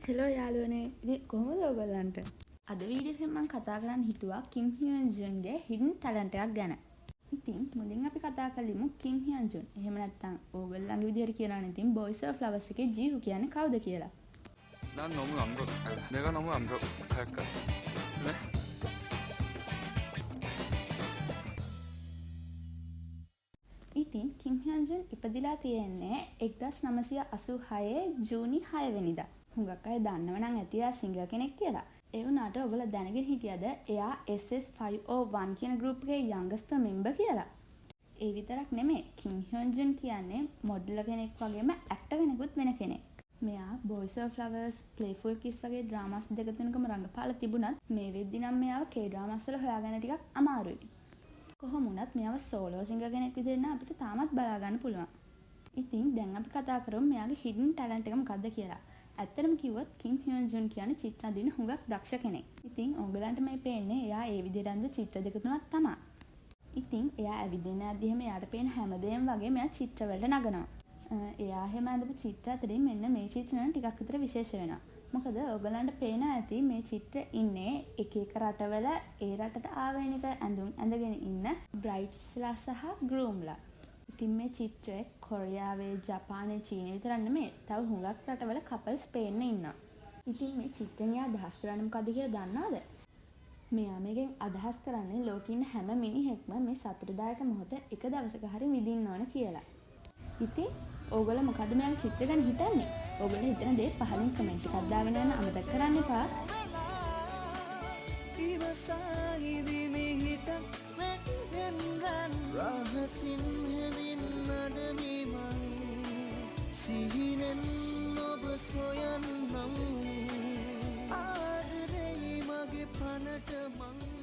Hello යාළුවනේ. ඉතින් කොහොමද ඔයගොල්ලන්ට? අද වීඩියෝ එකෙන් මම කතා කරන්න හිතුවා කිම් හියන් ජුන්ගේ හිඩන් ටැලන්ට් එකක් ගැන. ඉතින් මුලින් අපි කතා කරලිමු කිම් හියන් ජුන්. එහෙම නැත්නම් ඕගොල්ලන්ගේ විදියට කියනවා නම් ඉතින් බොයිස් ඔෆ් ෆ්ලවර්ස් එකේ ජීහු කියන්නේ කවුද කියලා. 난 너무 내가 너무 완벽할까? 그래? ඉතින් කිම් හියන් ජුන් ඉපදිලා තියෙන්නේ 1986 ජූනි 6 වෙනිදා. හුඟක් අය දන්නව නම් ඇති එයා සිංගර් කෙනෙක් කියලා. ඒ වුණාට ඔයගොල්ලෝ දැනගෙන හිටියද එයා SS501 කියන ගෲප් එකේ youngest member කියලා? ඒ විතරක් නෙමෙයි කිම් හියන් ජුන් කියන්නේ මොඩල් කෙනෙක් වගේම ඇක්ටර් කෙනෙකුත් වෙන කෙනෙක්. මෙයා බොයිස් ඔෆ් ෆ්ලවර්ස්, ප්ලේෆුල් කිස් වගේ ඩ්‍රාමාස් දෙක තුනකම රඟපාලා තිබුණත් මේ වෙද්දි නම් මෙයාව K ඩ්‍රාමාස් වල හොයාගන්න ටිකක් අමාරුයි. කොහොම වුණත් මෙයාව සෝලෝ සිංගර් කෙනෙක් විදිහට නම් අපිට තාමත් බලා ගන්න පුළුවන්. ඉතින් දැන් අපි කතා කරමු මෙයාගේ හිඩන් ටැලන්ට් එක මොකක්ද කියලා. ඇත්තටම කිව්වොත් කිම් හියන් ජුන් කියන්නේ චිත්‍ර අඳින හුඟක් දක්ෂ කෙනෙක්. ඉතින් ඕගලන්ට මේ පේන්නේ එයා ඒ විදිහට අඳින චිත්‍ර දෙක තුනක් තමයි. ඉතින් එයා ඇවිදින යද්දි එහෙම එයාට පේන හැමදේම වගේ මෙයා චිත්‍ර වලට නගනවා. එයා එහෙම අඳපු චිත්‍ර අතරින් මෙන්න මේ චිත්‍ර නම් ටිකක් විතර විශේෂ වෙනවා. මොකද ඔයගලන්ට පේන ඇති මේ චිත්‍ර ඉන්නේ එක එක රටවල ඒ රටට ආවේනික ඇඳුම් ඇඳගෙන ඉන්න බ්‍රයිඩ්ස්ලා සහ ගෲම්ලා. ඉතින් මේ චිත්‍රය කොරියාවේ, ජපානයේ, චීනයේ විතරක් නෙමෙයි තව හුඟක් රටවල කපල්ස් පේන්න ඉන්නවා. ඉතින් මේ චිත්‍රෙන් එයා අදහස් කරන්නේ මොකද්ද කියලා දන්නවද? මෙයා මේකෙන් අදහස් කරන්නේ ලෝකේ ඉන්න හැම මිනිහෙක්ම මේ සතුටුදායක මොහොත එක දවසක හරි විඳින්න ඕන කියලා. ඉතින් ඕගොල්ලෝ මොකද්ද මෙයාගේ චිත්‍ර ගැන හිතන්නේ? ඕගොල්ලෝ හිතන දේ පහලින් කමෙන්ට් එකක් දාගෙන යන්න අමතක කරන්න එපා. සිහිනෙන් ඔබ සොයන්නම් ආදරේ මගේ පනට මං